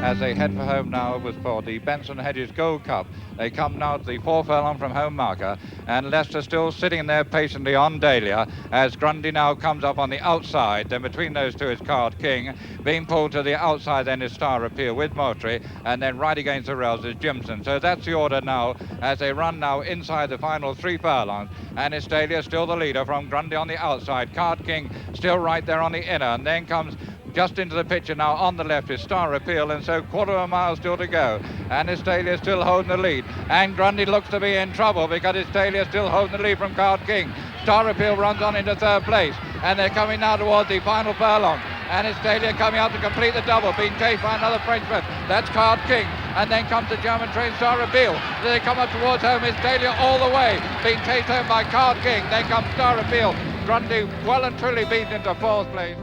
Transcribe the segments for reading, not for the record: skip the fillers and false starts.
as they head for home now for the Benson Hedges Gold Cup. They come now to the 4 furlong from home marker, and Leicester still sitting there patiently on Dahlia as Grundy now comes up on the outside. Then between those two is Card King. Being pulled to the outside then is Star Appeal with Moultrie, and then right against the rails is Jimson. So that's the order now as they run now inside the final 3 furlongs, and it's Dahlia still the leader from Grundy on the outside. Card King still right there on the inner, and then comes just into the picture now on the left is Star Appeal, and so quarter of a mile still to go, and Estalia still holding the lead, and Grundy looks to be in trouble because Estalia still holding the lead from Card King. Star Appeal runs on into 3rd place, and they're coming now towards the final furlong, and Estalia coming out to complete the double, being chased by another Frenchman. That's Card King, and then comes the German train Star Appeal. They come up towards home, Estalia all the way, being chased home by Card King. Then comes Star Appeal. Grundy well and truly beaten into 4th place.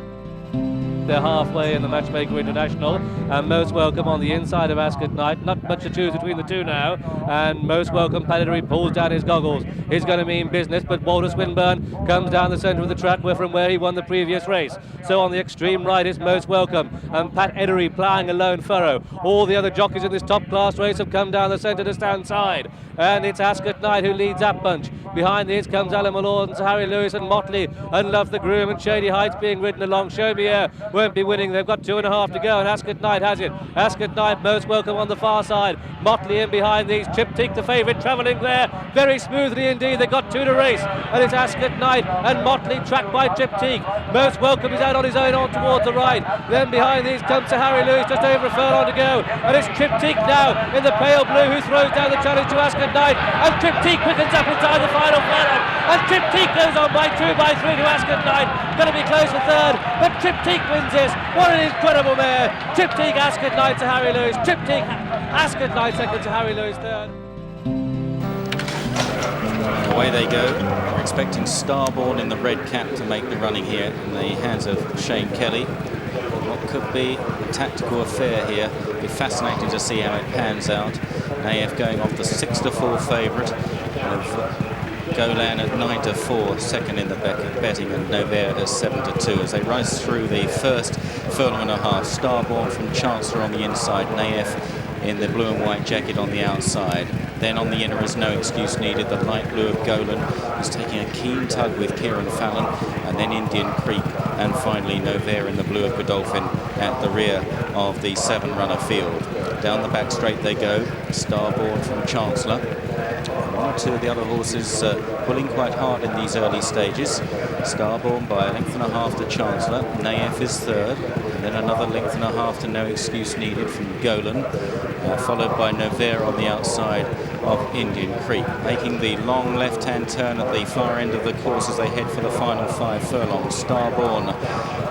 They're halfway in the Matchmaker International, and Most Welcome on the inside of Ascot Knight. Not much to choose between the two now, and Most Welcome Paladary pulls down his goggles. He's going to mean business, but Walter Swinburne comes down the centre of the track from where he won the previous race. So on the extreme right is Most Welcome, and Pat Edery ploughing a lone furrow. All the other jockeys in this top class race have come down the centre to stand side, and it's Ascot Knight who leads that bunch. Behind these comes Alan Malone and Sir Harry Lewis and Motley and Love the Groom and Shady Heights being ridden along. Show Me Air won't be winning. They've got 2.5 to go, and Ascot Knight has it. Ascot Knight, Most Welcome on the far side. Motley in behind these. Triptych, the favourite, travelling there very smoothly indeed. They've got 2 to race, and it's Ascot Knight and Motley tracked by Triptych. Most Welcome is out on his own on towards the right. Then behind these comes Sir Harry Lewis, just over a furlong to go, and it's Triptych now in the pale blue who throws down the challenge to Ascot Knight, and Triptych quickens up inside the final furlong, and Triptych goes on by 2 by 3 to Ascot Knight. Going to be close for 3rd, but Triptych wins this. What an incredible mare. Triptych, Ascot Knight to Harry Lewis. Triptych, Ascot Knight second to Harry Lewis third. Away they go. We're expecting Starborn in the red cap to make the running here in the hands of Shane Kelly. What could be a tactical affair here. It'll be fascinating to see how it pans out. AF going off the 6-4 favourite of Golan at 9-4, second in the betting, and Novair at 7-2 as they rise through the first furlong and a half. Starborn from Chancellor on the inside, Naef in the blue and white jacket on the outside. Then on the inner is No Excuse Needed, the light blue of Golan, who's taking a keen tug with Kieran Fallon, and then Indian Creek, and finally Novair in the blue of Godolphin at the rear of the 7-runner field. Down the back straight they go, Starborn from Chancellor. 1 or 2 of the other horses pulling quite hard in these early stages. Starborn by a length and a half to Chancellor. Naef is 3rd, and then another length and a half to No Excuse Needed from Golan, followed by Novair on the outside of Indian Creek, making the long left-hand turn at the far end of the course as they head for the final 5 furlongs. Starborn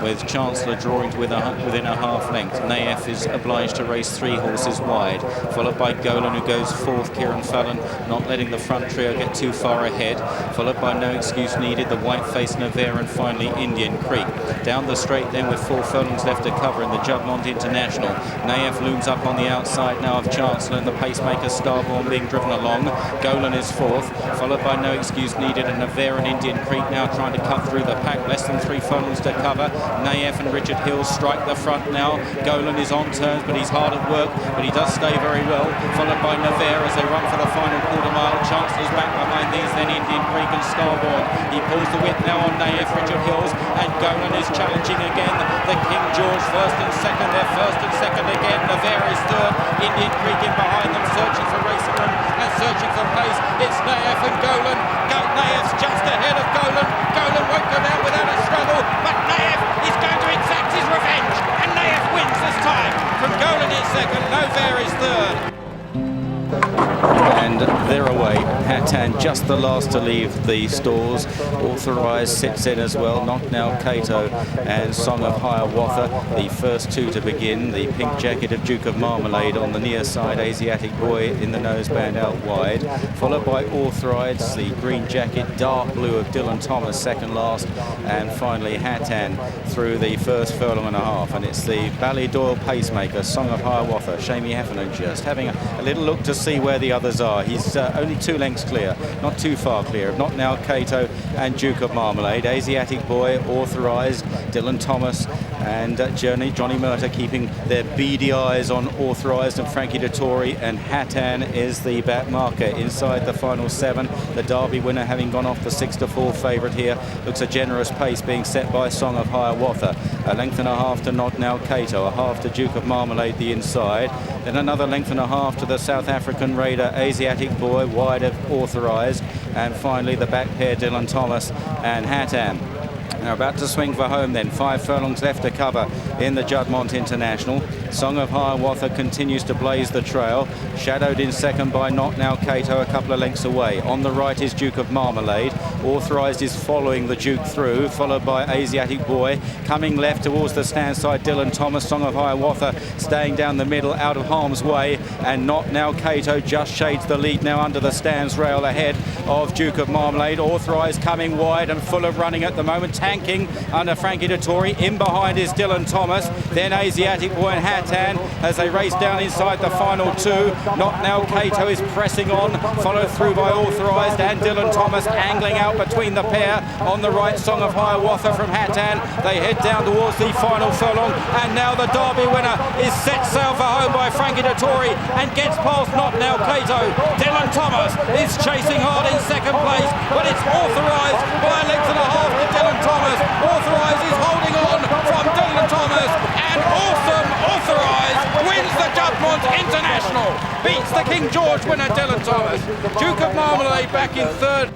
with Chancellor drawing to within a half length. Naef is obliged to race 3 horses wide, followed by Golan, who goes 4th. Kieran Fallon not letting the front trio get too far ahead, followed by No Excuse Needed, the white-faced Novair, and finally Indian Creek. Down the straight then with 4 furlongs left to cover in the Jubilant International. Naef looms up on the outside now of Chancellor, and the pacemaker Starborn being driven along. Golan is 4th, followed by No Excuse Needed, and Novair and Indian Creek now trying to cut through the pack. Less than 3 furlongs to cover. Naef and Richard Hill strike the front now. Golan is on turns, but he's hard at work, but he does stay very well, followed by Novair as they run for the final quarter mile. Chancellor's back behind these, then Indian Creek and Starborn. He pulls the whip now on Naef, Richard Hills, and Golan is challenging again. The King George 1st and 2nd, they're 1st and 2nd again. Novair is 3rd, Indian Creek in behind them, searching for racing room and searching for pace. It's Naef and Golan. Naef's just ahead of Golan. Golan won't go down without a struggle, but Naef is going to exact his revenge, and Naef wins this time. From Golan is 2nd, Novair is 3rd. And they're away. Hatan just the last to leave the stalls. Authorised sits in as well. Not Now Cato and Song of Hiawatha, the first 2 to begin. The pink jacket of Duke of Marmalade on the near side, Asiatic Boy in the noseband out wide, followed by Authorised, the green jacket, dark blue of Dylan Thomas second last, and finally Hatan through the first furlong and a half. And it's the Ballydoyle pacemaker, Song of Hiawatha, Shamey Heffernan, just having a little look to see where the others are. He's only 2 lengths clear, not too far clear. Not Now Cato and Duke of Marmalade. Asiatic Boy authorised, Dylan Thomas and Johnny Murtagh keeping their beady eyes on authorised, and Frankie Dettori and Hatan is the back marker inside the final 7. The Derby winner having gone off the 6-4 favourite here. Looks a generous pace being set by Song of Hiawatha. A length and a half to Not Now Kato, a half to Duke of Marmalade the inside, then another length and a half to the South African Raider Asiatic Boy, wide of authorised, and finally the back pair Dylan Thomas and Hatan. They're about to swing for home then. 5 furlongs left to cover in the Juddmonte International. Song of Hiawatha continues to blaze the trail, shadowed in second by Not Now Kato, a couple of lengths away. On the right is Duke of Marmalade. Authorised is following the Duke through, followed by Asiatic Boy. Coming left towards the stand side, Dylan Thomas. Song of Hiawatha staying down the middle, out of harm's way, and Not Now Kato just shades the lead now under the stands rail ahead of Duke of Marmalade. Authorised coming wide and full of running at the moment, tanking under Frankie Dettori. In behind is Dylan Thomas, then Asiatic Boy and Hatan as they race down inside the final 2. Not Now Kato is pressing on, followed through by Authorised and Dylan Thomas, angling out between the pair. On the right, Song of Hiawatha from Hatan. They head down towards the final furlong, and now the Derby winner is set sail for home by Frankie Dettori and gets past Not Now Kato. Dylan Thomas is chasing hard in second place, but it's Authorised by a length and a half to Dylan Thomas. Authorised is holding on from Dylan Thomas, and Awesome Authorised wins the Juddmonte International, beats the King George winner Dylan Thomas. Duke of Marmalade back in third.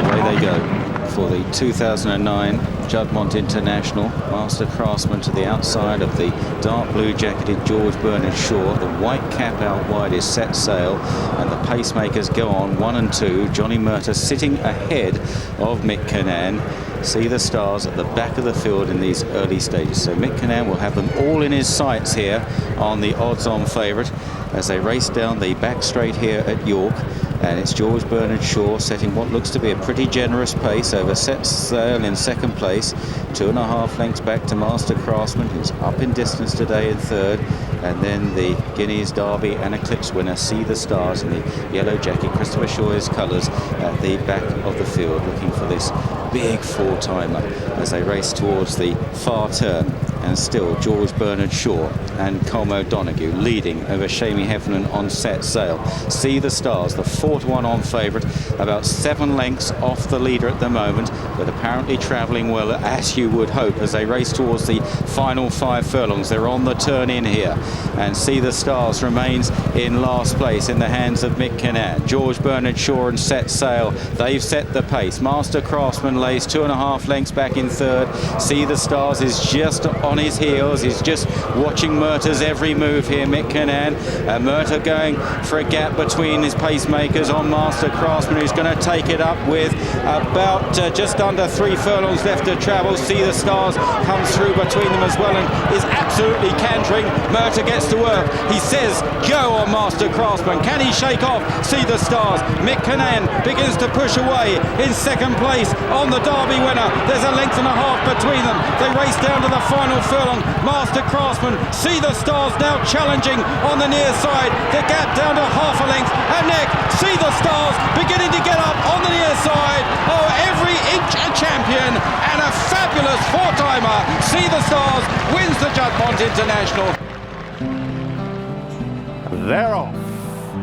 Away they go for the 2009 Juddmonte International. Master Craftsman to the outside of the dark blue jacketed George Bernard Shaw. The white cap out wide is set sail, and the pacemakers go on 1 and 2. Johnny Murtagh sitting ahead of Mick Kinane. See the stars at the back of the field in these early stages. So Mick Kinane will have them all in his sights here on the odds-on favourite as they race down the back straight here at York. And it's George Bernard Shaw setting what looks to be a pretty generous pace over set sail in second place. 2.5 lengths back to Master Craftsman, who's up in distance today in third. And then the Guineas Derby and Eclipse winner See the Stars in the yellow jacket, Christopher Shaw's colours, at the back of the field, looking for this big 4-timer as they race towards the far turn. And still George Bernard Shaw and Colm O'Donoghue leading over Shamey Heffernan on set sail. See the Stars, the 4-1 on favourite, about 7 lengths off the leader at the moment, but apparently travelling well, as you would hope, as they race towards the final 5 furlongs. They're on the turn in here, and See the Stars remains in last place in the hands of Mick Kinane. George Bernard Shaw and set sail, they've set the pace. Master Craftsman lays 2.5 lengths back in third. See the Stars is just on his heels. He's just watching Murtagh's every move here, Mick Kinane. Murtagh going for a gap between his pacemakers on Master Craftsman, who's going to take it up with about just under 3 furlongs left to travel. See the Stars comes through between them as well and is absolutely cantering. Murtagh gets to work. He says go on Master Craftsman. Can he shake off See the Stars? Mick Kinane begins to push away in second place on the Derby winner. There's a length and a half between them. They race down to the final furlong. Master Craftsman, See the Stars now challenging on the near side. The gap down to half a length. And Nick, See the Stars beginning to get up on the near side. Oh, every inch a champion, and a fabulous 4-timer. See the Stars wins the Juddmonte International. They're off.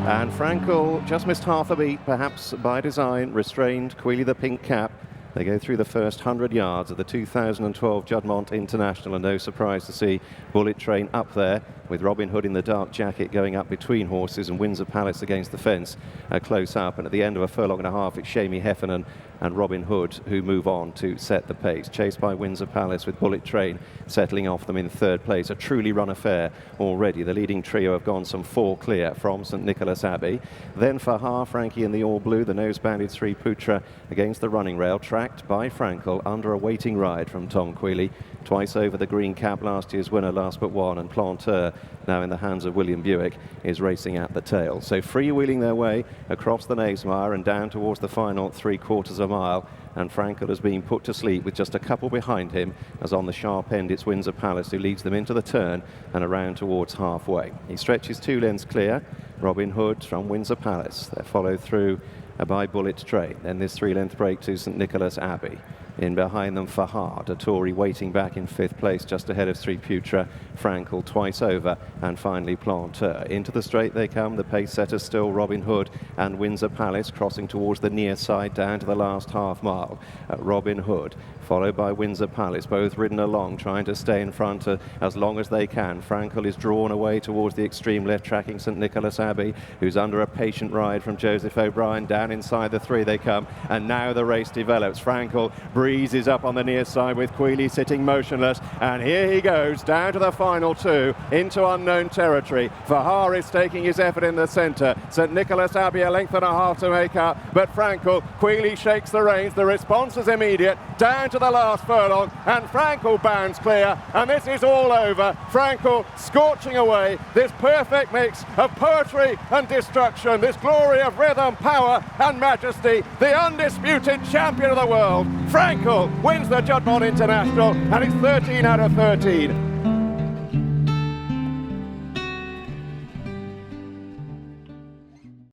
And Frankel just missed half a beat, perhaps by design, restrained Quealy the pink cap. They go through the first 100 yards of the 2012 Juddmonte International, and no surprise to see Bullet Train up there with Robin Hood in the dark jacket going up between horses, and Windsor Palace against the fence close up. And at the end of a furlong and a half, it's Shamey Heffernan and Robin Hood who move on to set the pace, chased by Windsor Palace with Bullet Train settling off them in third place. A truly run affair already. The leading trio have gone some 4 clear from St Nicholas Abbey. Then for half, Frankie in the all blue, the nose-banded Sri Putra against the running rail, tracked by Frankel under a waiting ride from Tom Quealy. Twice over the green cap, last year's winner last but one, and Planteur, now in the hands of William Buick, is racing at the tail. So freewheeling their way across the Knavesmire and down towards the final 3/4 of a mile, and Frankel has been put to sleep with just a couple behind him, as on the sharp end it's Windsor Palace who leads them into the turn and around towards halfway. He stretches 2 lengths clear, Robin Hood from Windsor Palace. They're followed through by Bullet Train. Then this 3-length break to St Nicholas Abbey. In behind them, Fahad, a Tory waiting back in 5th place, just ahead of Sri Putra, Frankel twice over, and finally Planteur. Into the straight they come, the pace setters still Robin Hood and Windsor Palace, crossing towards the near side down to the last half mile. Robin Hood, followed by Windsor Palace, both ridden along, trying to stay in front as long as they can. Frankel is drawn away towards the extreme left, tracking St Nicholas Abbey, who's under a patient ride from Joseph O'Brien. Down inside the 3 they come, and now the race develops. Frankel breezes up on the near side with Queally sitting motionless, and here he goes down to the final 2 into unknown territory. Fahar is taking his effort in the centre. St Nicholas Abbey a length and a half to make up, but Frankel, Queally shakes the reins. The response is immediate, down to the last furlong, and Frankel bounds clear, and this is all over. Frankel scorching away, this perfect mix of poetry and destruction, this glory of rhythm, power and majesty, the undisputed champion of the world. Frankel wins the Juddmonte International, and it's 13 out of 13.